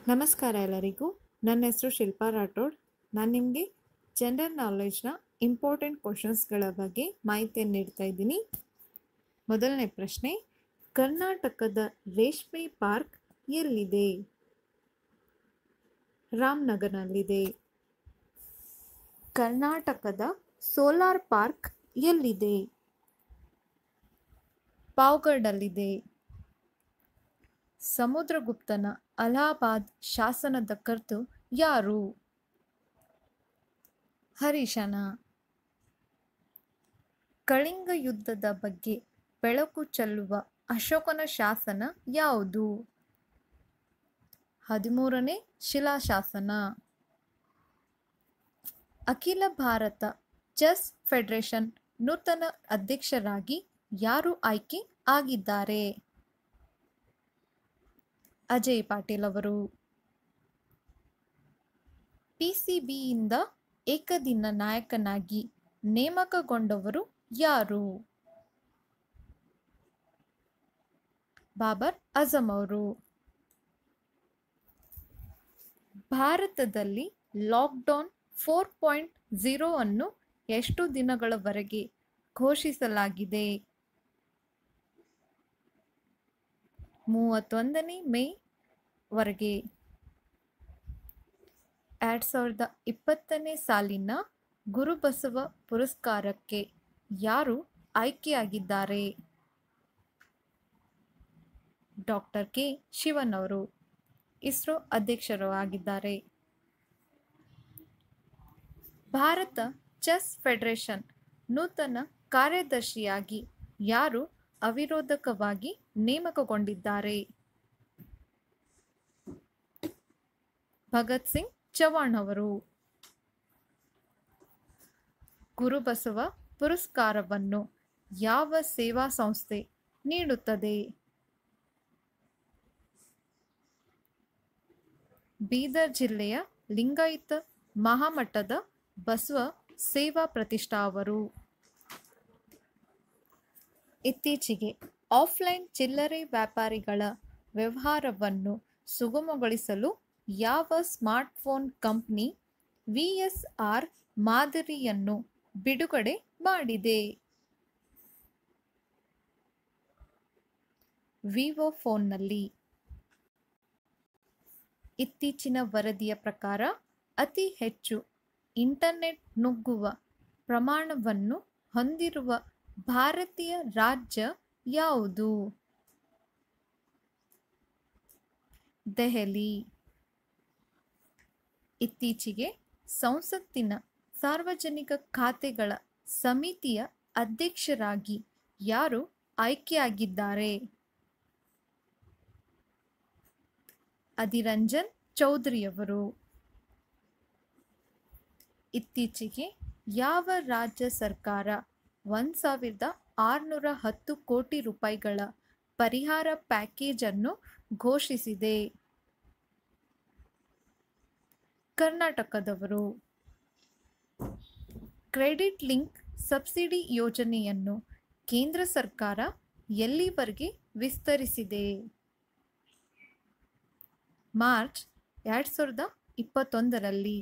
ನಮಸ್ಕಾರ ಎಲ್ಲರಿಗೂ. ನನ್ನ ಹೆಸರು ಶಿಲ್ಪಾ ರಾಠೋಡ್. ನಾನು ನಿಮಗೆ ಜನರಲ್ ನಾಲೆಡ್ಜ್ನ ಇಂಪಾರ್ಟೆಂಟ್ ಕ್ವಶನ್ಸ್ಗಳ ಬಗ್ಗೆ ಮಾಹಿತಿಯನ್ನು ನೀಡ್ತಾ ಇದ್ದೀನಿ. ಮೊದಲನೇ ಪ್ರಶ್ನೆ, ಕರ್ನಾಟಕದ ರೇಷ್ಮೆ ಪಾರ್ಕ್ ಎಲ್ಲಿದೆ? ರಾಮನಗರನಲ್ಲಿದೆ. ಕರ್ನಾಟಕದ ಸೋಲಾರ್ ಪಾರ್ಕ್ ಎಲ್ಲಿದೆ? ಪಾವಗಡಲ್ಲಿದೆ. ಸಮುದ್ರಗುಪ್ತನ ಅಲಹಾಬಾದ್ ಶಾಸನದ ಕರ್ತೃ ಯಾರು? ಹರೀಶನ. ಕಳಿಂಗ ಯುದ್ಧದ ಬಗ್ಗೆ ಬೆಳಕು ಚೆಲ್ಲುವ ಅಶೋಕನ ಶಾಸನ ಯಾವುದು? 13ನೇ ಶಿಲಾಶಾಸನ. ಅಖಿಲ ಭಾರತ ಚೆಸ್ ಫೆಡರೇಷನ್ ನೂತನ ಅಧ್ಯಕ್ಷರಾಗಿ ಯಾರು ಆಯ್ಕೆ ಆಗಿದ್ದಾರೆ? ಅಜಯ್ ಪಾಟೀಲ್ ಅವರು. ಪಿಸಿಬಿಯಿಂದ ಏಕದಿನ ನಾಯಕನಾಗಿ ನೇಮಕಗೊಂಡವರು ಯಾರು? ಬಾಬರ್ ಅಜಮ್ ಅವರು. ಭಾರತದಲ್ಲಿ ಲಾಕ್ಡೌನ್ 4.0 ಅನ್ನು ಎಷ್ಟು ದಿನಗಳವರೆಗೆ ಘೋಷಿಸಲಾಗಿದೆ? 31ನೇ ಮೇ ವರೆಗೆ. 2020ನೇ ಸಾಲಿನ ಗುರುಬಸವ ಪುರಸ್ಕಾರಕ್ಕೆ ಯಾರು ಆಯ್ಕೆಯಾಗಿದ್ದಾರೆ? ಡಾಕ್ಟರ್ ಕೆ ಶಿವನ್ ಅವರು. ಇಸ್ರೋ ಅಧ್ಯಕ್ಷರು ಆಗಿದ್ದಾರೆ. ಭಾರತ ಚೆಸ್ ಫೆಡರೇಷನ್ ನೂತನ ಕಾರ್ಯದರ್ಶಿಯಾಗಿ ಯಾರು ಅವಿರೋಧಕವಾಗಿ ನೇಮಕಗೊಂಡಿದ್ದಾರೆ? ಭಗತ್ ಸಿಂಗ್ ಚವಾಣ್ ಅವರು. ಗುರುಬಸವ ಪುರಸ್ಕಾರವನ್ನು ಯಾವ ಸೇವಾ ಸಂಸ್ಥೆ ನೀಡುತ್ತದೆ? ಬೀದರ್ ಜಿಲ್ಲೆಯ ಲಿಂಗಾಯತ ಮಹಾಮಠದ ಬಸವ ಸೇವಾ ಪ್ರತಿಷ್ಠಾ ಅವರು. ಇತ್ತೀಚೆಗೆ ಆಫ್ಲೈನ್ ಚಿಲ್ಲರೆ ವ್ಯಾಪಾರಿಗಳ ವ್ಯವಹಾರವನ್ನು ಸುಗಮಗೊಳಿಸಲು ಯಾವ ಸ್ಮಾರ್ಟ್ಫೋನ್ ಕಂಪನಿ VSR ಮಾದರಿಯನ್ನು ಬಿಡುಗಡೆ ಮಾಡಿದೆ? ವಿವೋ ಫೋನ್ನಲ್ಲಿ. ಇತ್ತೀಚಿನ ವರದಿಯ ಪ್ರಕಾರ ಅತಿ ಹೆಚ್ಚು ಇಂಟರ್ನೆಟ್ ನುಗ್ಗುವ ಪ್ರಮಾಣವನ್ನು ಹೊಂದಿರುವ ಭಾರತೀಯ ರಾಜ್ಯ ಯಾವುದು? ದೆಹಲಿ. ಇತ್ತೀಚೆಗೆ ಸಂಸತ್ತಿನ ಸಾರ್ವಜನಿಕ ಖಾತೆಗಳ ಸಮಿತಿಯ ಅಧ್ಯಕ್ಷರಾಗಿ ಯಾರು ಆಯ್ಕೆಯಾಗಿದ್ದಾರೆ? ಅಧಿರಂಜನ್ ಚೌಧರಿಯವರು. ಇತ್ತೀಚೆಗೆ ಯಾವ ರಾಜ್ಯ ಸರ್ಕಾರ 1,610 ಕೋಟಿ ರೂಪಾಯಿಗಳ ಪರಿಹಾರ ಪ್ಯಾಕೇಜ್ ಅನ್ನು ಘೋಷಿಸಿದೆ? ಕರ್ನಾಟಕದವರು. ಕ್ರೆಡಿಟ್ ಲಿಂಕ್ ಸಬ್ಸಿಡಿ ಯೋಜನೆಯನ್ನು ಕೇಂದ್ರ ಸರ್ಕಾರ ಎಲ್ಲಿವರೆಗೆ ವಿಸ್ತರಿಸಿದೆ? ಮಾರ್ಚ್ 2021ರಲ್ಲಿ.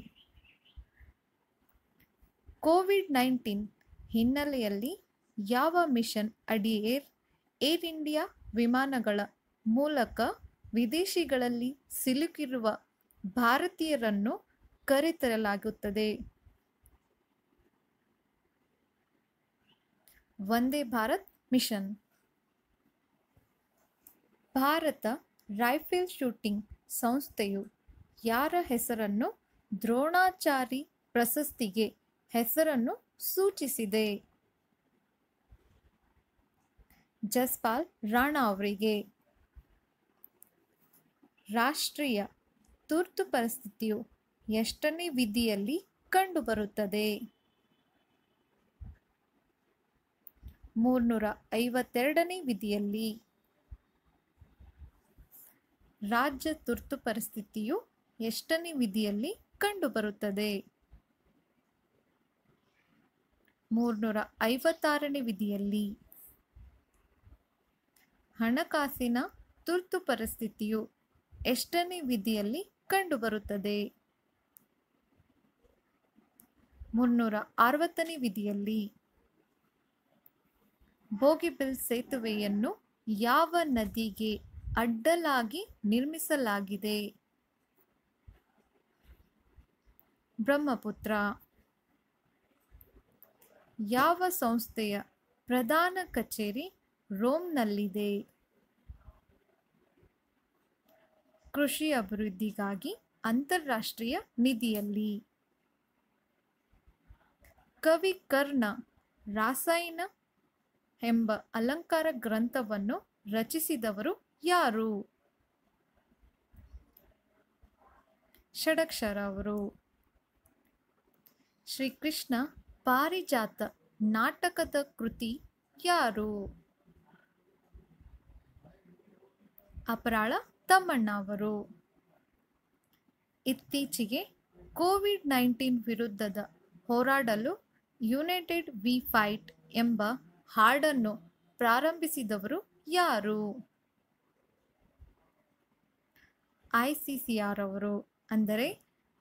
ಕೋವಿಡ್-19 ಹಿನ್ನೆಲೆಯಲ್ಲಿ ಯಾವ ಮಿಷನ್ ಅಡಿ ಏರ್ ಇಂಡಿಯಾ ವಿಮಾನಗಳ ಮೂಲಕ ವಿದೇಶಗಳಲ್ಲಿ ಸಿಲುಕಿರುವ ಭಾರತೀಯರನ್ನು ಕರೆತರಲಾಗುತ್ತದೆ? ವಂದೇ ಭಾರತ್ ಮಿಷನ್. ಭಾರತ ರೈಫಲ್ ಶೂಟಿಂಗ್ ಸಂಸ್ಥೆಯು ಯಾರ ಹೆಸರನ್ನು ದ್ರೋಣಾಚಾರಿ ಪ್ರಶಸ್ತಿಗೆ ಹೆಸರನ್ನು ಸೂಚಿಸಿದೆ? ಜಸ್ಪಾಲ್ ರಾಣಾ ಅವರಿಗೆ. ರಾಷ್ಟ್ರೀಯ ತುರ್ತು ಪರಿಸ್ಥಿತಿಯು ಎಷ್ಟನೇ ವಿಧಿಯಲ್ಲಿ ಕಂಡುಬರುತ್ತದೆ? 352ನೇ ವಿಧಿಯಲ್ಲಿ. ರಾಜ್ಯ ತುರ್ತು ಪರಿಸ್ಥಿತಿಯು ಎಷ್ಟನೇ ವಿಧಿಯಲ್ಲಿ ಕಂಡುಬರುತ್ತದೆ? 356ನೇ ವಿಧಿಯಲ್ಲಿ. ಹಣಕಾಸಿನ ತುರ್ತು ಪರಿಸ್ಥಿತಿಯು ಎಷ್ಟನೇ ವಿಧಿಯಲ್ಲಿ ಕಂಡುಬರುತ್ತದೆ. 360ನೇ ವಿಧಿಯಲ್ಲಿ ಬೋಗಿಬಿಲ್ ಸೇತುವೆಯನ್ನು ಯಾವ ನದಿಗೆ ಅಡ್ಡಲಾಗಿ ನಿರ್ಮಿಸಲಾಗಿದೆ? ಬ್ರಹ್ಮಪುತ್ರ. ಯಾವ ಸಂಸ್ಥೆಯ ಪ್ರಧಾನ ಕಚೇರಿ ರೋಮ್ನಲ್ಲಿದೆ? ಕೃಷಿ ಅಭಿವೃದ್ಧಿಗಾಗಿ ಅಂತಾರಾಷ್ಟ್ರೀಯ ನಿಧಿಯಲ್ಲಿ. ಕವಿ ಕರ್ಣ ರಾಸಾಯನ ಎಂಬ ಅಲಂಕಾರ ಗ್ರಂಥವನ್ನು ರಚಿಸಿದವರು ಯಾರು? ಷಡಕ್ಷರ ಅವರು. ಶ್ರೀಕೃಷ್ಣ ಪಾರಿಜಾತ ನಾಟಕದ ಕೃತಿ ಯಾರು? ಅಪರಾಳ ತಮ್ಮಣ್ಣ ಅವರು. ಇತ್ತೀಚೆಗೆ ಕೋವಿಡ್-19 ವಿರುದ್ಧದ ಹೋರಾಡಲು ಯುನೈಟೆಡ್ ವಿ ಫೈಟ್ ಎಂಬ ಹಾಡನ್ನು ಪ್ರಾರಂಭಿಸಿದವರು ಯಾರು? ICCR ಅವರು, ಅಂದರೆ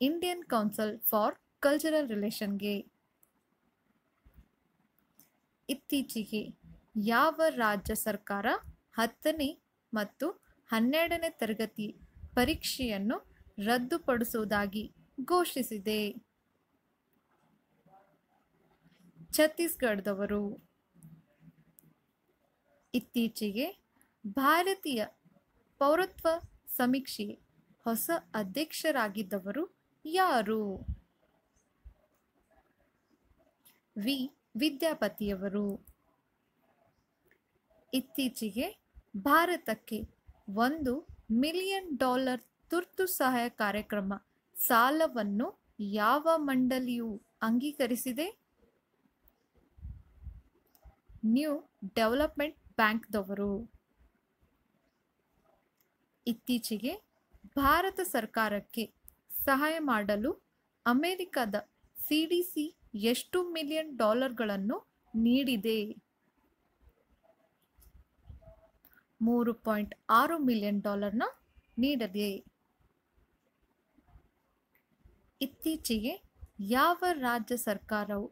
ಇಂಡಿಯನ್ ಕೌನ್ಸಿಲ್ ಫಾರ್ ಕಲ್ಚರಲ್ ರಿಲೇಷನ್ಗೆ. ಇತ್ತೀಚೆಗೆ ಯಾವ ರಾಜ್ಯ ಸರ್ಕಾರ 10ನೇ ಮತ್ತು 12ನೇ ತರಗತಿ ಪರೀಕ್ಷೆಯನ್ನು ರದ್ದುಪಡಿಸುವುದಾಗಿ ಘೋಷಿಸಿದೆ? ಛತ್ತೀಸ್ಗಢದವರು. ಇತ್ತೀಚೆಗೆ ಭಾರತೀಯ ಪೌರತ್ವ ಸಮೀಕ್ಷೆಗೆ ಹೊಸ ಅಧ್ಯಕ್ಷರಾಗಿದ್ದವರು ಯಾರು? ವಿ ವಿದ್ಯಾಪತಿಯವರು. ಇತ್ತೀಚೆಗೆ ಭಾರತಕ್ಕೆ $1 ಮಿಲಿಯನ್ ತುರ್ತು ಸಹಾಯ ಕಾರ್ಯಕ್ರಮ ಸಾಲವನ್ನು ಯಾವ ಮಂಡಳಿಯು ಅಂಗೀಕರಿಸಿದೆ? ನ್ಯೂ ಡೆವಲಪ್ಮೆಂಟ್ ಬ್ಯಾಂಕ್ದವರು. ಇತ್ತೀಚೆಗೆ ಭಾರತ ಸರ್ಕಾರಕ್ಕೆ ಸಹಾಯ ಮಾಡಲು ಅಮೆರಿಕದ CDC ಎಷ್ಟು $1 ಮಿಲಿಯನ್ ನೀಡಿದೆ? $3.6 ಮಿಲಿಯನ್ ನೀಡಿದೆ. ಇತ್ತೀಚೆಗೆ ಯಾವ ರಾಜ್ಯ ಸರ್ಕಾರವು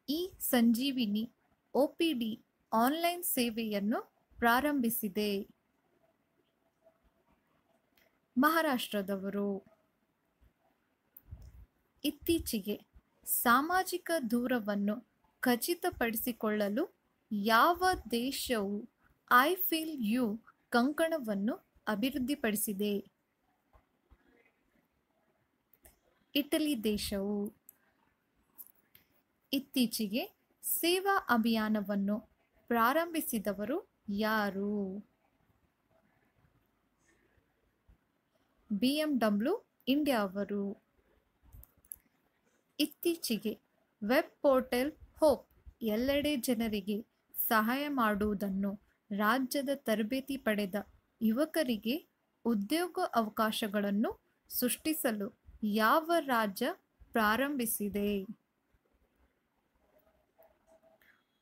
ಇ ಸಂಜೀವಿನಿ OPD ಆನ್ಲೈನ್ ಸೇವೆಯನ್ನು ಪ್ರಾರಂಭಿಸಿದೆ? ಮಹಾರಾಷ್ಟ್ರದವರು. ಇತ್ತೀಚೆಗೆ ಸಾಮಾಜಿಕ ದೂರವನ್ನು ಖಚಿತಪಡಿಸಿಕೊಳ್ಳಲು ಯಾವ ದೇಶವು ಐ ಫೀಲ್ ಯು ಕಂಕಣವನ್ನು ಅಭಿವೃದ್ಧಿಪಡಿಸಿದೆ? ಇಟಲಿ ದೇಶವು. ಇತ್ತೀಚೆಗೆ ಸೇವಾ ಅಭಿಯಾನವನ್ನು ಪ್ರಾರಂಭಿಸಿದವರು ಯಾರು? BMW ಇಂಡಿಯಾ ಅವರು. ಇತ್ತೀಚೆಗೆ ವೆಬ್ ಪೋರ್ಟಲ್ ಹೋಪ್ ಎಲ್ಲೆಡೆ ಜನರಿಗೆ ಸಹಾಯ ಮಾಡುವುದನ್ನು ರಾಜ್ಯದ ತರಬೇತಿ ಪಡೆದ ಯುವಕರಿಗೆ ಉದ್ಯೋಗ ಅವಕಾಶಗಳನ್ನು ಸೃಷ್ಟಿಸಲು ಯಾವ ರಾಜ್ಯ ಪ್ರಾರಂಭಿಸಿದೆ?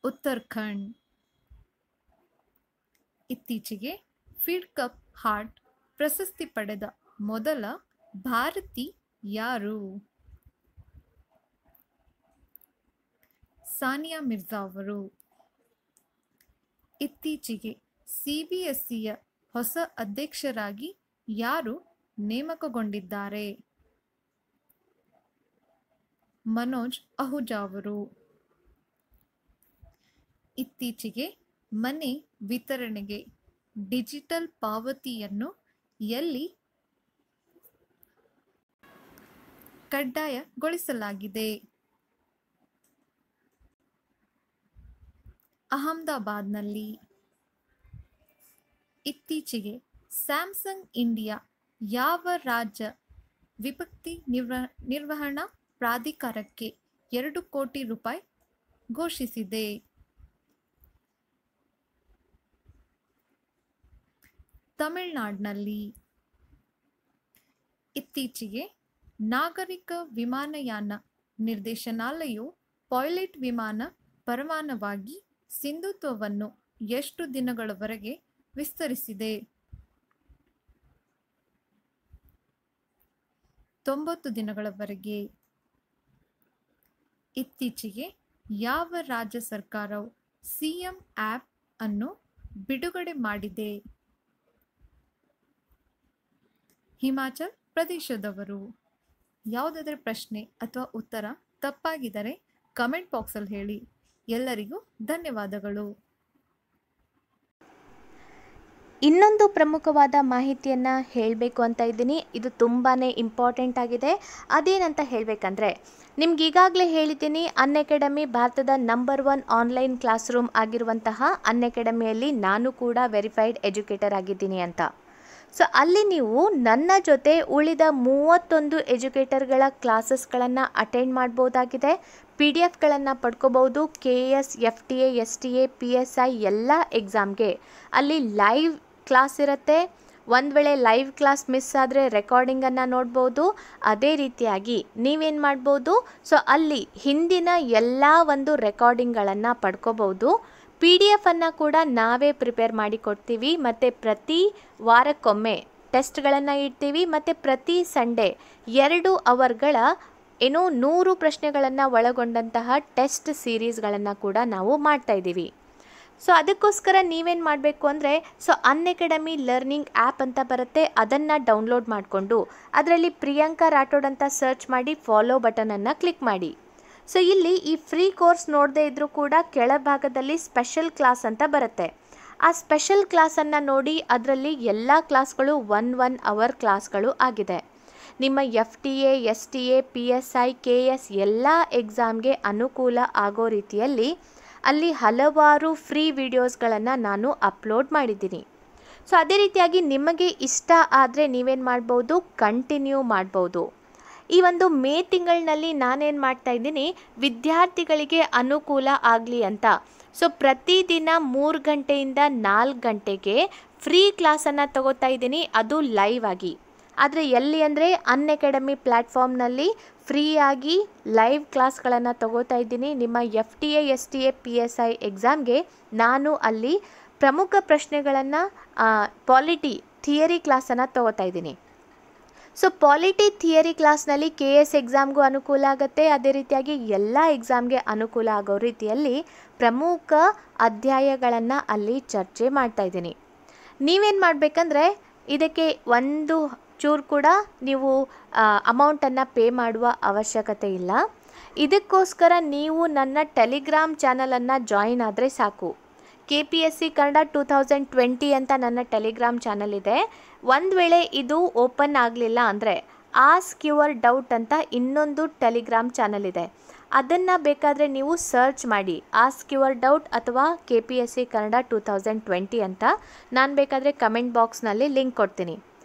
ಉತ್ತರಾಖಂಡ್. ಇತ್ತೀಚೆಗೆ ಫೀಡ್ ಕಪ್ ಹಾರ್ಟ್ ಪ್ರಶಸ್ತಿ ಪಡೆದ ಮೊದಲ ಭಾರತಿ ಯಾರು? ಸಾನಿಯಾ ಮಿರ್ಜಾ ಅವರು. ಇತ್ತೀಚೆಗೆ CBSEಯ ಹೊಸ ಅಧ್ಯಕ್ಷರಾಗಿ ಯಾರು ನೇಮಕಗೊಂಡಿದ್ದಾರೆ? ಮನೋಜ್ ಅಹುಜಾ ಅವರು. ಇತ್ತೀಚೆಗೆ ಮನೆ ವಿತರಣೆಗೆ ಡಿಜಿಟಲ್ ಪಾವತಿಯನ್ನು ಎಲ್ಲಿ ಕಡ್ಡಾಯಗೊಳಿಸಲಾಗಿದೆ? ಅಹಮದಾಬಾದ್ನಲ್ಲಿ. ಇತ್ತೀಚೆಗೆ ಸ್ಯಾಮ್ಸಂಗ್ ಇಂಡಿಯಾ ಯಾವ ರಾಜ್ಯ ವಿಪತ್ತಿ ನಿರ್ವಹಣಾ ಪ್ರಾಧಿಕಾರಕ್ಕೆ $2 ಕೋಟಿ ಘೋಷಿಸಿದೆ? ತಮಿಳುನಾಡಿನಲ್ಲಿ. ಇತ್ತೀಚೆಗೆ ನಾಗರಿಕ ವಿಮಾನಯಾನ ನಿರ್ದೇಶನಾಲಯವು ಪೈಲಟ್ ವಿಮಾನ ಪರವಾನಗಿ ಸಿಂಧುತ್ವವನ್ನು ಎಷ್ಟು ದಿನಗಳವರೆಗೆ ವಿಸ್ತರಿಸಿದೆ? 90 ದಿನಗಳವರೆಗೆ. ಇತ್ತೀಚೆಗೆ ಯಾವ ರಾಜ್ಯ ಸರ್ಕಾರವು ಸಿಎಂ ಆ್ಯಪ್ ಅನ್ನು ಬಿಡುಗಡೆ ಮಾಡಿದೆ? ಹಿಮಾಚಲ್ ಪ್ರದೇಶದವರು. ಯಾವುದಾದ್ರೂ ಪ್ರಶ್ನೆ ಅಥವಾ ಉತ್ತರ ತಪ್ಪಾಗಿದ್ದರೆ ಕಮೆಂಟ್ ಬಾಕ್ಸಲ್ಲಿ ಹೇಳಿ. ಎಲ್ಲರಿಗೂ ಧನ್ಯವಾದಗಳು. ಇನ್ನೊಂದು ಪ್ರಮುಖವಾದ ಮಾಹಿತಿಯನ್ನು ಹೇಳಬೇಕು ಅಂತ ಇದ್ದೀನಿ. ಇದು ತುಂಬಾ ಇಂಪಾರ್ಟೆಂಟ್ ಆಗಿದೆ. ಅದೇನಂತ ಹೇಳಬೇಕಂದ್ರೆ, ನಿಮ್ಗೆ ಈಗಾಗಲೇ ಹೇಳಿದ್ದೀನಿ, ಅನ್ಅಕಾಡೆಮಿ ಭಾರತದ ನಂಬರ್ 1 ಆನ್ಲೈನ್ ಕ್ಲಾಸ್ ರೂಮ್ ಆಗಿರುವಂತಹ ಅನ್ಅಕಾಡೆಮಿಯಲ್ಲಿ ನಾನು ಕೂಡ ವೆರಿಫೈಡ್ ಎಜುಕೇಟರ್ ಆಗಿದ್ದೀನಿ ಅಂತ. ಸೊ ಅಲ್ಲಿ ನೀವು ನನ್ನ ಜೊತೆ ಉಳಿದ 31 ಎಜುಕೇಟರ್ಗಳ ಕ್ಲಾಸಸ್ಗಳನ್ನು ಅಟೆಂಡ್ ಮಾಡ್ಬೋದಾಗಿದೆ. PDF ಪಡ್ಕೋಬೋದು. KS, FTA, STA, PSI ಎಲ್ಲ ಎಕ್ಸಾಮ್ಗೆ ಅಲ್ಲಿ ಲೈವ್ ಕ್ಲಾಸ್ ಇರುತ್ತೆ. ಒಂದು ವೇಳೆ ಲೈವ್ ಕ್ಲಾಸ್ ಮಿಸ್ ಆದರೆ ರೆಕಾರ್ಡಿಂಗನ್ನು ನೋಡ್ಬೋದು. ಅದೇ ರೀತಿಯಾಗಿ ನೀವೇನು ಮಾಡ್ಬೋದು, ಸೊ ಅಲ್ಲಿ ಹಿಂದಿನ ಎಲ್ಲ ಒಂದು ರೆಕಾರ್ಡಿಂಗ್ಗಳನ್ನು ಪಡ್ಕೋಬೋದು. PDF ಕೂಡ ನಾವೇ ಪ್ರಿಪೇರ್ ಮಾಡಿ ಕೊಡ್ತೀವಿ. ಮತ್ತು ಪ್ರತಿ ವಾರಕ್ಕೊಮ್ಮೆ ಟೆಸ್ಟ್ಗಳನ್ನು ಇಡ್ತೀವಿ. ಮತ್ತು ಪ್ರತಿ ಸಂಡೇ 2 ಅವರ್ಗಳ 100 ಪ್ರಶ್ನೆಗಳನ್ನು ಒಳಗೊಂಡಂತಹ ಟೆಸ್ಟ್ ಸೀರೀಸ್ಗಳನ್ನು ಕೂಡ ನಾವು ಮಾಡ್ತಾಯಿದ್ದೀವಿ. ಸೊ ಅದಕ್ಕೋಸ್ಕರ ನೀವೇನು ಮಾಡಬೇಕು ಅಂದರೆ, ಸೊ ಅನ್ಅಕಾಡೆಮಿ ಲರ್ನಿಂಗ್ ಆ್ಯಪ್ ಅಂತ ಬರುತ್ತೆ, ಅದನ್ನು ಡೌನ್ಲೋಡ್ ಮಾಡಿಕೊಂಡು ಅದರಲ್ಲಿ ಪ್ರಿಯಾಂಕಾ ರಾಠೋಡ್ ಅಂತ ಸರ್ಚ್ ಮಾಡಿ ಫಾಲೋ ಬಟನನ್ನು ಕ್ಲಿಕ್ ಮಾಡಿ. ಸೊ ಇಲ್ಲಿ ಈ ಫ್ರೀ ಕೋರ್ಸ್ ನೋಡದೇ ಇದ್ದರೂ ಕೂಡ ಕೆಳಭಾಗದಲ್ಲಿ ಸ್ಪೆಷಲ್ ಕ್ಲಾಸ್ ಅಂತ ಬರುತ್ತೆ. ಆ ಸ್ಪೆಷಲ್ ಕ್ಲಾಸನ್ನು ನೋಡಿ ಅದರಲ್ಲಿ ಎಲ್ಲ ಕ್ಲಾಸ್ಗಳು 1 ಅವರ್ ಕ್ಲಾಸ್ಗಳು ಆಗಿದೆ. ನಿಮ್ಮ FTA, STA, PSI, KS ಎಲ್ಲ ಎಕ್ಸಾಮ್ಗೆ ಅನುಕೂಲ ಆಗೋ ರೀತಿಯಲ್ಲಿ ಅಲ್ಲಿ ಹಲವಾರು ಫ್ರೀ ವಿಡಿಯೋಸ್ಗಳನ್ನು ನಾನು ಅಪ್ಲೋಡ್ ಮಾಡಿದ್ದೀನಿ. ಸೊ ಅದೇ ರೀತಿಯಾಗಿ ನಿಮಗೆ ಇಷ್ಟ ಆದರೆ ನೀವೇನು ಮಾಡ್ಬೋದು, ಕಂಟಿನ್ಯೂ ಮಾಡ್ಬೋದು. ಈ ಒಂದು ಮೇ ತಿಂಗಳಿನಲ್ಲಿ ನಾನೇನು ಮಾಡ್ತಾಯಿದ್ದೀನಿ, ವಿದ್ಯಾರ್ಥಿಗಳಿಗೆ ಅನುಕೂಲ ಆಗಲಿ ಅಂತ ಸೊ ಪ್ರತಿದಿನ 3 ಗಂಟೆಯಿಂದ 4 ಗಂಟೆಗೆ ಫ್ರೀ ಕ್ಲಾಸನ್ನು ತಗೋತಾ ಇದ್ದೀನಿ, ಅದು ಲೈವ್ ಆಗಿ. ಆದರೆ ಎಲ್ಲಿ ಅಂದರೆ ಅನ್ಅಕಾಡೆಮಿ ಪ್ಲ್ಯಾಟ್ಫಾರ್ಮ್ನಲ್ಲಿ ಫ್ರೀಯಾಗಿ ಲೈವ್ ಕ್ಲಾಸ್ಗಳನ್ನು ತಗೋತಾ ಇದ್ದೀನಿ. ನಿಮ್ಮ FTA, STA, PSI ಎಕ್ಸಾಮ್ಗೆ ನಾನು ಅಲ್ಲಿ ಪ್ರಮುಖ ಪ್ರಶ್ನೆಗಳನ್ನು ಪಾಲಿಟಿ ಥಿಯರಿ ಕ್ಲಾಸನ್ನು ತಗೋತಾ ಇದ್ದೀನಿ. ಸೊ ಪಾಲಿಟಿ ಥಿಯರಿ ಕ್ಲಾಸ್ನಲ್ಲಿ KS ಎಕ್ಸಾಮ್ಗೂ ಅನುಕೂಲ ಆಗುತ್ತೆ. ಅದೇ ರೀತಿಯಾಗಿ ಎಲ್ಲ ಎಕ್ಸಾಮ್ಗೆ ಅನುಕೂಲ ಆಗೋ ರೀತಿಯಲ್ಲಿ ಪ್ರಮುಖ ಅಧ್ಯಾಯಗಳನ್ನು ಅಲ್ಲಿ ಚರ್ಚೆ ಮಾಡ್ತಾ ಇದ್ದೀನಿ. ನೀವೇನು ಮಾಡಬೇಕಂದ್ರೆ, ಇದಕ್ಕೆ ಒಂದು ಚೂರು ಕೂಡ ನೀವು ಅಮೌಂಟನ್ನು ಪೇ ಮಾಡುವ ಅವಶ್ಯಕತೆ ಇಲ್ಲ. ಇದಕ್ಕೋಸ್ಕರ ನೀವು ನನ್ನ ಟೆಲಿಗ್ರಾಮ್ ಚಾನಲನ್ನು ಜಾಯಿನ್ ಆದರೆ ಸಾಕು. KPSC ಕನ್ನಡ 2020 ಅಂತ ನನ್ನ ಟೆಲಿಗ್ರಾಮ್ ಚಾನಲ್ ಇದೆ. ಒಂದು ವೇಳೆ ಇದು ಓಪನ್ ಆಗಲಿಲ್ಲ ಅಂದರೆ ಆಸ್ಕ್ ಯುವರ್ ಡೌಟ್ ಅಂತ ಇನ್ನೊಂದು ಟೆಲಿಗ್ರಾಮ್ ಚಾನಲ್ ಇದೆ. ಅದನ್ನು ಬೇಕಾದರೆ ನೀವು ಸರ್ಚ್ ಮಾಡಿ, ಆಸ್ಕ್ ಯುವರ್ ಡೌಟ್ ಅಥವಾ KPSC ಕನ್ನಡ 2020 ಅಂತ. ನಾನು ಬೇಕಾದರೆ ಕಮೆಂಟ್ ಬಾಕ್ಸ್ನಲ್ಲಿ ಲಿಂಕ್ ಕೊಡ್ತೀನಿ.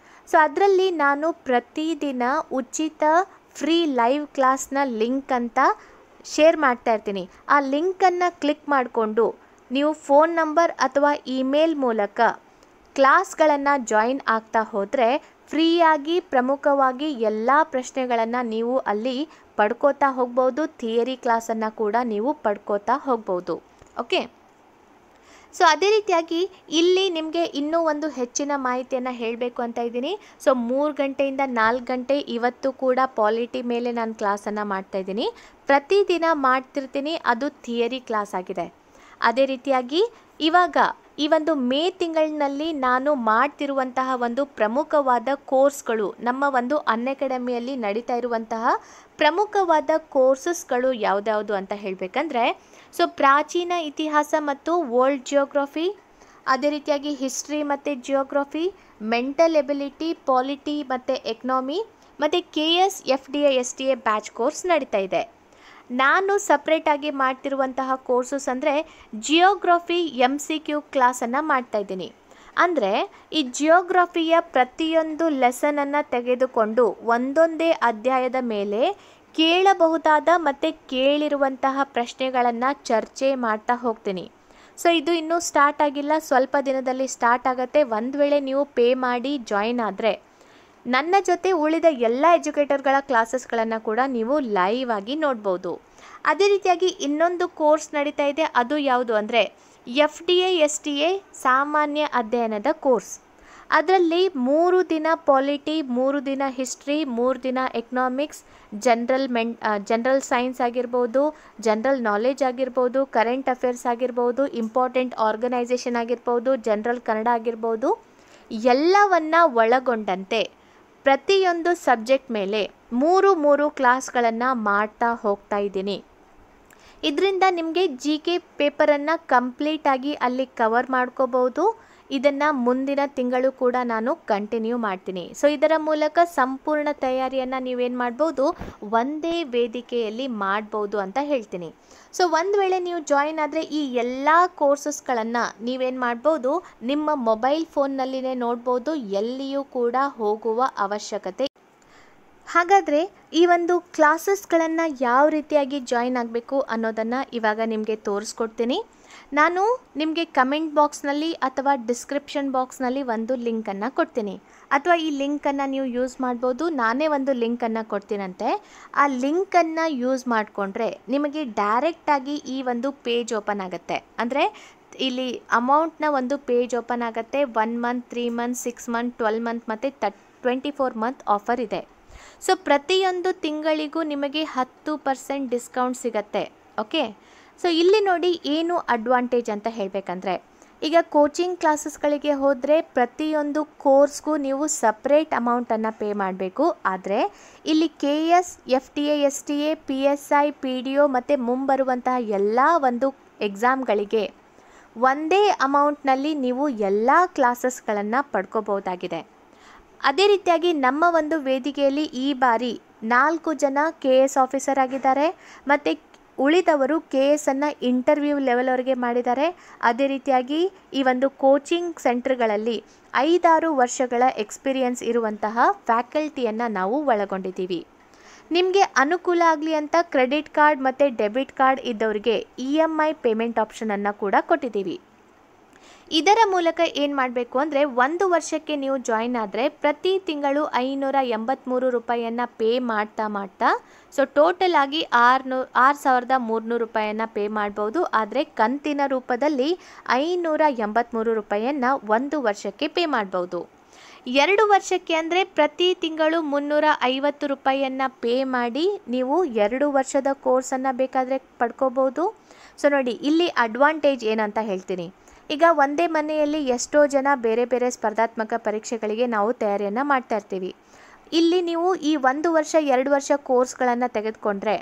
ಸೊ ಅದರಲ್ಲಿ ನಾನು ಪ್ರತಿದಿನ ಉಚಿತ ಫ್ರೀ ಲೈವ್ ಕ್ಲಾಸ್ನ ಲಿಂಕ್ ಅಂತ ಶೇರ್ ಮಾಡ್ತಾ ಇರ್ತೀನಿ. ಆ ಲಿಂಕನ್ನು ಕ್ಲಿಕ್ ಮಾಡಿಕೊಂಡು ನೀವು ಫೋನ್ ನಂಬರ್ ಅಥವಾ ಇಮೇಲ್ ಮೂಲಕ ಕ್ಲಾಸ್ಗಳನ್ನು ಜಾಯಿನ್ ಆಗ್ತಾ ಹೋದರೆ ಫ್ರೀಯಾಗಿ ಪ್ರಮುಖವಾಗಿ ಎಲ್ಲ ಪ್ರಶ್ನೆಗಳನ್ನು ನೀವು ಅಲ್ಲಿ ಪಡ್ಕೋತಾ ಹೋಗ್ಬೋದು. ಥಿಯರಿ ಕ್ಲಾಸನ್ನು ಕೂಡ ನೀವು ಪಡ್ಕೋತಾ ಹೋಗ್ಬೋದು. ಓಕೆ, ಸೊ ಅದೇ ರೀತಿಯಾಗಿ ಇಲ್ಲಿ ನಿಮಗೆ ಇನ್ನೂ ಒಂದು ಹೆಚ್ಚಿನ ಮಾಹಿತಿಯನ್ನು ಹೇಳಬೇಕು ಅಂತ ಇದ್ದೀನಿ. ಸೊ 3 ಗಂಟೆಯಿಂದ 4 ಗಂಟೆ ಇವತ್ತು ಕೂಡ ಪಾಲಿಟಿ ಮೇಲೆ ನಾನು ಕ್ಲಾಸನ್ನು ಮಾಡ್ತಾಯಿದ್ದೀನಿ. ಪ್ರತಿದಿನ ಮಾಡ್ತಿರ್ತೀನಿ, ಅದು ಥಿಯರಿ ಕ್ಲಾಸ್ ಆಗಿದೆ. ಅದೇ ರೀತಿಯಾಗಿ ಇವಾಗ ಈ ಒಂದು ಮೇ ತಿಂಗಳಿನಲ್ಲಿ ನಾನು ಮಾಡ್ತಿರುವಂತಹ ಒಂದು ಪ್ರಮುಖವಾದ ಕೋರ್ಸ್ಗಳು, ನಮ್ಮ ಒಂದು ಅನ್ಅಕಾಡೆಮಿಯಲ್ಲಿ ನಡೀತಾ ಇರುವಂತಹ ಪ್ರಮುಖವಾದ ಕೋರ್ಸಸ್ಗಳು ಯಾವುದ್ಯಾವುದು ಅಂತ ಹೇಳಬೇಕಂದ್ರೆ, ಸೊ ಪ್ರಾಚೀನ ಇತಿಹಾಸ ಮತ್ತು ವರ್ಲ್ಡ್ ಜಿಯೋಗ್ರಫಿ, ಅದೇ ರೀತಿಯಾಗಿ ಹಿಸ್ಟ್ರಿ ಮತ್ತು ಜಿಯೋಗ್ರಫಿ, ಮೆಂಟಲ್ ಎಬಿಲಿಟಿ, ಪಾಲಿಟಿ ಮತ್ತು ಎಕನಾಮಿ, ಮತ್ತು KS, FTA, STA batch course ನಡೀತಾ ಇದೆ. ನಾನು ಸಪ್ರೇಟಾಗಿ ಮಾಡ್ತಿರುವಂತಹ ಕೋರ್ಸಸ್ ಅಂದರೆ ಜಿಯೋಗ್ರಫಿ MCQ ಕ್ಲಾಸನ್ನು ಮಾಡ್ತಾಯಿದ್ದೀನಿ. ಅಂದರೆ ಈ ಜಿಯೋಗ್ರಫಿಯ ಪ್ರತಿಯೊಂದು ಲೆಸನನ್ನು ತೆಗೆದುಕೊಂಡು ಒಂದೊಂದೇ ಅಧ್ಯಾಯದ ಮೇಲೆ ಕೇಳಬಹುದಾದ ಮತ್ತು ಕೇಳಿರುವಂತಹ ಪ್ರಶ್ನೆಗಳನ್ನು ಚರ್ಚೆ ಮಾಡ್ತಾ ಹೋಗ್ತೀನಿ. ಸೊ ಇದು ಇನ್ನೂ ಸ್ಟಾರ್ಟ್ ಆಗಿಲ್ಲ, ಸ್ವಲ್ಪ ದಿನದಲ್ಲಿ ಸ್ಟಾರ್ಟ್ ಆಗುತ್ತೆ. ಒಂದು ವೇಳೆ ನೀವು ಪೇ ಮಾಡಿ ಜಾಯಿನ್ ಆದರೆ ನನ್ನ ಜೊತೆ ಉಳಿದ ಎಲ್ಲ ಎಜುಕೇಟರ್ಗಳ ಕ್ಲಾಸಸ್ಗಳನ್ನು ಕೂಡ ನೀವು ಲೈವ್ ಆಗಿ ನೋಡ್ಬೋದು. ಅದೇ ರೀತಿಯಾಗಿ ಇನ್ನೊಂದು ಕೋರ್ಸ್ ನಡೀತಾ ಇದೆ. ಅದು ಯಾವುದು ಅಂದರೆ FTA, STA ಸಾಮಾನ್ಯ ಅಧ್ಯಯನದ ಕೋರ್ಸ್. ಅದರಲ್ಲಿ 3 ದಿನ ಪಾಲಿಟಿ, 3 ದಿನ ಹಿಸ್ಟ್ರಿ, 3 ದಿನ ಎಕನಾಮಿಕ್ಸ್, ಜನರಲ್ ಸೈನ್ಸ್ ಆಗಿರ್ಬೋದು, ಜನರಲ್ ನಾಲೆಜ್ ಆಗಿರ್ಬೋದು, ಕರೆಂಟ್ ಅಫೇರ್ಸ್ ಆಗಿರ್ಬೋದು, ಇಂಪಾರ್ಟೆಂಟ್ ಆರ್ಗನೈಸೇಷನ್ ಆಗಿರ್ಬೋದು, ಜನರಲ್ ಕನ್ನಡ ಆಗಿರ್ಬೋದು, ಎಲ್ಲವನ್ನ ಒಳಗೊಂಡಂತೆ ಪ್ರತಿಯೊಂದು ಸಬ್ಜೆಕ್ಟ್ ಮೇಲೆ 3 ಕ್ಲಾಸ್ಗಳನ್ನು ಮಾಡ್ತಾ ಹೋಗ್ತಾ ಇದ್ದೀನಿ. ಇದರಿಂದ ನಿಮಗೆ GK ಪೇಪರನ್ನು ಕಂಪ್ಲೀಟಾಗಿ ಅಲ್ಲಿ ಕವರ್ ಮಾಡ್ಕೋಬಹುದು. ಇದನ್ನು ಮುಂದಿನ ತಿಂಗಳು ಕೂಡ ನಾನು ಕಂಟಿನ್ಯೂ ಮಾಡ್ತೀನಿ. ಸೊ ಇದರ ಮೂಲಕ ಸಂಪೂರ್ಣ ತಯಾರಿಯನ್ನು ನೀವೇನು ಮಾಡ್ಬೋದು, ಒಂದೇ ವೇದಿಕೆಯಲ್ಲಿ ಮಾಡ್ಬೋದು ಅಂತ ಹೇಳ್ತೀನಿ. ಸೊ ಒಂದು ವೇಳೆ ನೀವು ಜಾಯಿನ್ ಆದರೆ ಈ ಎಲ್ಲ ಕೋರ್ಸಸ್ಗಳನ್ನು ನೀವೇನು ಮಾಡ್ಬೋದು, ನಿಮ್ಮ ಮೊಬೈಲ್ ಫೋನ್ನಲ್ಲಿನೇ ನೋಡ್ಬೋದು, ಎಲ್ಲಿಯೂ ಕೂಡ ಹೋಗುವ ಅವಶ್ಯಕತೆ. ಹಾಗಾದರೆ ಈ ಒಂದು ಕ್ಲಾಸಸ್ಗಳನ್ನು ಯಾವ ರೀತಿಯಾಗಿ ಜಾಯಿನ್ ಆಗಬೇಕು ಅನ್ನೋದನ್ನು ಇವಾಗ ನಿಮಗೆ ತೋರಿಸ್ಕೊಡ್ತೀನಿ. ನಾನು ನಿಮಗೆ ಕಮೆಂಟ್ ಬಾಕ್ಸ್ನಲ್ಲಿ ಅಥವಾ ಡಿಸ್ಕ್ರಿಪ್ಷನ್ ಬಾಕ್ಸ್ನಲ್ಲಿ ಒಂದು ಲಿಂಕನ್ನು ಕೊಡ್ತೀನಿ, ಅಥವಾ ಈ ಲಿಂಕನ್ನು ನೀವು ಯೂಸ್ ಮಾಡ್ಬೋದು. ನಾನೇ ಒಂದು ಲಿಂಕನ್ನು ಕೊಡ್ತೀನಂತೆ. ಆ ಲಿಂಕನ್ನು ಯೂಸ್ ಮಾಡಿಕೊಂಡ್ರೆ ನಿಮಗೆ ಡೈರೆಕ್ಟಾಗಿ ಈ ಒಂದು ಪೇಜ್ ಓಪನ್ ಆಗುತ್ತೆ. ಅಂದರೆ ಇಲ್ಲಿ ಅಮೌಂಟ್ನ ಒಂದು ಪೇಜ್ ಓಪನ್ ಆಗುತ್ತೆ. 1 ಮಂತ್, 3 ಮಂತ್, 6 ಮಂತ್, 12 ಮಂತ್ ಮತ್ತು 24 ಮಂತ್ ಆಫರ್ ಇದೆ. ಸೊ ಪ್ರತಿಯೊಂದು ತಿಂಗಳಿಗೂ ನಿಮಗೆ 10% ಡಿಸ್ಕೌಂಟ್ ಸಿಗತ್ತೆ. ಓಕೆ, ಸೊ ಇಲ್ಲಿ ನೋಡಿ ಏನು ಅಡ್ವಾಂಟೇಜ್ ಅಂತ ಹೇಳಬೇಕಂದ್ರೆ, ಈಗ ಕೋಚಿಂಗ್ ಕ್ಲಾಸಸ್ಗಳಿಗೆ ಹೋದರೆ ಪ್ರತಿಯೊಂದು ಕೋರ್ಸ್ಗೂ ನೀವು ಸಪ್ರೇಟ್ ಅಮೌಂಟನ್ನು ಪೇ ಮಾಡಬೇಕು. ಆದರೆ ಇಲ್ಲಿ KS, FTA, STA, PSI, PDO ಮತ್ತು ಮುಂಬರುವಂತಹ ಎಲ್ಲ ಒಂದು ಎಕ್ಸಾಮ್ಗಳಿಗೆ ಒಂದೇ ಅಮೌಂಟ್ನಲ್ಲಿ ನೀವು ಎಲ್ಲ ಕ್ಲಾಸಸ್ಗಳನ್ನು ಪಡ್ಕೋಬಹುದಾಗಿದೆ. ಅದೇ ರೀತಿಯಾಗಿ ನಮ್ಮ ಒಂದು ವೇದಿಕೆಯಲ್ಲಿ ಈ ಬಾರಿ 4 ಜನ KS ಆಫೀಸರ್ ಆಗಿದ್ದಾರೆ ಮತ್ತು ಉಳಿದವರು KSನ್ನು ಇಂಟರ್ವ್ಯೂ ಲೆವೆಲ್ವರೆಗೆ ಮಾಡಿದ್ದಾರೆ. ಅದೇ ರೀತಿಯಾಗಿ ಈ ಒಂದು ಕೋಚಿಂಗ್ ಸೆಂಟರ್ಗಳಲ್ಲಿ 5-6 ವರ್ಷಗಳ ಎಕ್ಸ್ಪೀರಿಯನ್ಸ್ ಇರುವಂತಹ ಫ್ಯಾಕಲ್ಟಿಯನ್ನು ನಾವು ಒಳಗೊಂಡಿದ್ದೀವಿ. ನಿಮಗೆ ಅನುಕೂಲ ಆಗಲಿ ಅಂತ ಕ್ರೆಡಿಟ್ ಕಾರ್ಡ್ ಮತ್ತು ಡೆಬಿಟ್ ಕಾರ್ಡ್ ಇದ್ದವರಿಗೆ EMI ಪೇಮೆಂಟ್ ಆಪ್ಷನನ್ನು ಕೂಡ ಕೊಟ್ಟಿದ್ದೀವಿ. ಇದರ ಮೂಲಕ ಏನು ಮಾಡಬೇಕು ಅಂದರೆ, 1 ವರ್ಷಕ್ಕೆ ನೀವು ಜಾಯಿನ್ ಆದರೆ ಪ್ರತಿ ತಿಂಗಳು 583 ರೂಪಾಯಿಯನ್ನು ಪೇ ಮಾಡ್ತಾ ಸೊ ಟೋಟಲ್ ಆಗಿ 6,300 ರೂಪಾಯಿಯನ್ನು ಪೇ ಮಾಡ್ಬೋದು. ಆದರೆ ಕಂತಿನ ರೂಪದಲ್ಲಿ 583 ರೂಪಾಯಿಯನ್ನು 1 ವರ್ಷಕ್ಕೆ ಪೇ ಮಾಡ್ಬೋದು. 2 ವರ್ಷಕ್ಕೆ ಅಂದರೆ ಪ್ರತಿ ತಿಂಗಳು 350 ರೂಪಾಯಿಯನ್ನು ಪೇ ಮಾಡಿ ನೀವು 2 ವರ್ಷದ ಕೋರ್ಸನ್ನು ಬೇಕಾದರೆ ಪಡ್ಕೋಬೋದು. ಸೊ ನೋಡಿ, ಇಲ್ಲಿ ಅಡ್ವಾಂಟೇಜ್ ಏನಂತ ಹೇಳ್ತೀನಿ. ಈಗ ಒಂದೇ ಮನೆಯಲ್ಲಿ ಎಷ್ಟೋ ಜನ ಬೇರೆ ಬೇರೆ ಸ್ಪರ್ಧಾತ್ಮಕ ಪರೀಕ್ಷೆಗಳಿಗೆ ನಾವು ತಯಾರಿಯನ್ನು ಮಾಡ್ತಾ ಇರ್ತೀವಿ. ಇಲ್ಲಿ ನೀವು ಈ 1 ವರ್ಷ 2 ವರ್ಷ ಕೋರ್ಸ್ಗಳನ್ನು ತೆಗೆದುಕೊಂಡ್ರೆ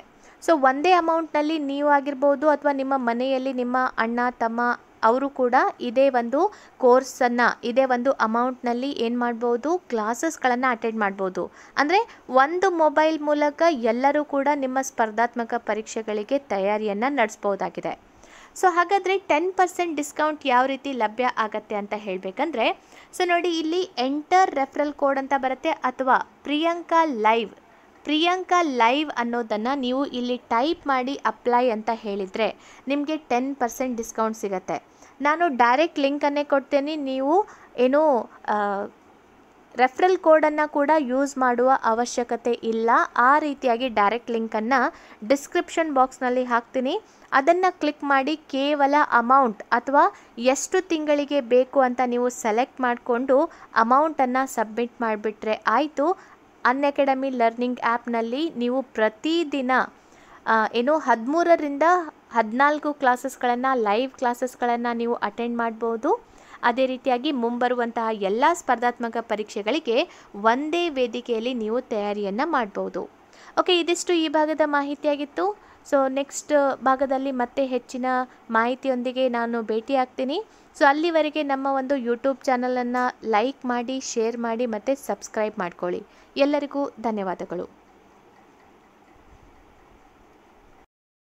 ಸೊ ಒಂದೇ ಅಮೌಂಟ್ನಲ್ಲಿ ನೀವು ಆಗಿರ್ಬೋದು ಅಥವಾ ನಿಮ್ಮ ಮನೆಯಲ್ಲಿ ನಿಮ್ಮ ಅಣ್ಣ ತಮ್ಮ ಅವರು ಕೂಡ ಇದೇ ಒಂದು ಕೋರ್ಸನ್ನು ಇದೇ ಒಂದು ಅಮೌಂಟ್ನಲ್ಲಿ ಏನು ಮಾಡ್ಬೋದು, ಕ್ಲಾಸಸ್ಗಳನ್ನು ಅಟೆಂಡ್ ಮಾಡ್ಬೋದು. ಅಂದರೆ ಒಂದು ಮೊಬೈಲ್ ಮೂಲಕ ಎಲ್ಲರೂ ಕೂಡ ನಿಮ್ಮ ಸ್ಪರ್ಧಾತ್ಮಕ ಪರೀಕ್ಷೆಗಳಿಗೆ ತಯಾರಿಯನ್ನು ನಡೆಸ್ಬೋದಾಗಿದೆ. ಸೊ ಹಾಗಾದರೆ 10% ಡಿಸ್ಕೌಂಟ್ ಯಾವ ರೀತಿ ಲಭ್ಯ ಆಗತ್ತೆ ಅಂತ ಹೇಳಬೇಕಂದ್ರೆ, ಸೊ ನೋಡಿ ಇಲ್ಲಿ ಎಂಟರ್ ರೆಫರಲ್ ಕೋಡ್ ಅಂತ ಬರುತ್ತೆ, ಅಥವಾ ಪ್ರಿಯಾಂಕಾ ಲೈವ್ ಅನ್ನೋದನ್ನು ನೀವು ಇಲ್ಲಿ ಟೈಪ್ ಮಾಡಿ ಅಪ್ಲೈ ಅಂತ ಹೇಳಿದರೆ ನಿಮಗೆ 10% ಡಿಸ್ಕೌಂಟ್ ಸಿಗುತ್ತೆ. ನಾನು ಡೈರೆಕ್ಟ್ ಲಿಂಕನ್ನೇ ಕೊಡ್ತೇನೆ. ನೀವು ಏನು ರೆಫರಲ್ ಕೋಡನ್ನು ಕೂಡ ಯೂಸ್ ಮಾಡುವ ಅವಶ್ಯಕತೆ ಇಲ್ಲ. ಆ ರೀತಿಯಾಗಿ ಡೈರೆಕ್ಟ್ ಲಿಂಕನ್ನು ಡಿಸ್ಕ್ರಿಪ್ಷನ್ ಬಾಕ್ಸ್ನಲ್ಲಿ ಹಾಕ್ತೀನಿ. ಅದನ್ನು ಕ್ಲಿಕ್ ಮಾಡಿ ಕೇವಲ ಅಮೌಂಟ್ ಅಥವಾ ಎಷ್ಟು ತಿಂಗಳಿಗೆ ಬೇಕು ಅಂತ ನೀವು ಸೆಲೆಕ್ಟ್ ಮಾಡಿಕೊಂಡು ಅಮೌಂಟನ್ನು ಸಬ್ಮಿಟ್ ಮಾಡಿಬಿಟ್ರೆ ಆಯಿತು. ಅನ್ಅಕಾಡೆಮಿ ಲರ್ನಿಂಗ್ ಆ್ಯಪ್ನಲ್ಲಿ ನೀವು ಪ್ರತಿದಿನ 13ರಿಂದ 14 ಕ್ಲಾಸಸ್ಗಳನ್ನು ಲೈವ್ ಕ್ಲಾಸಸ್ಗಳನ್ನು ನೀವು ಅಟೆಂಡ್ ಮಾಡ್ಬೋದು. ಅದೇ ರೀತಿಯಾಗಿ ಮುಂಬರುವಂತಹ ಎಲ್ಲ ಸ್ಪರ್ಧಾತ್ಮಕ ಪರೀಕ್ಷೆಗಳಿಗೆ ಒಂದೇ ವೇದಿಕೆಯಲ್ಲಿ ನೀವು ತಯಾರಿಯನ್ನು ಮಾಡ್ಬೋದು. ಓಕೆ, ಇದಿಷ್ಟು ಈ ಭಾಗದ ಮಾಹಿತಿಯಾಗಿತ್ತು. ಸೊ ನೆಕ್ಸ್ಟ್ ಭಾಗದಲ್ಲಿ ಮತ್ತೆ ಹೆಚ್ಚಿನ ಮಾಹಿತಿಯೊಂದಿಗೆ ನಾನು ಭೇಟಿಯಾಗ್ತೀನಿ. ಸೊ ಅಲ್ಲಿವರೆಗೆ ನಮ್ಮ ಒಂದು ಯೂಟ್ಯೂಬ್ ಚಾನಲನ್ನು ಲೈಕ್ ಮಾಡಿ, ಶೇರ್ ಮಾಡಿ ಮತ್ತು ಸಬ್ಸ್ಕ್ರೈಬ್ ಮಾಡ್ಕೊಳ್ಳಿ. ಎಲ್ಲರಿಗೂ ಧನ್ಯವಾದಗಳು.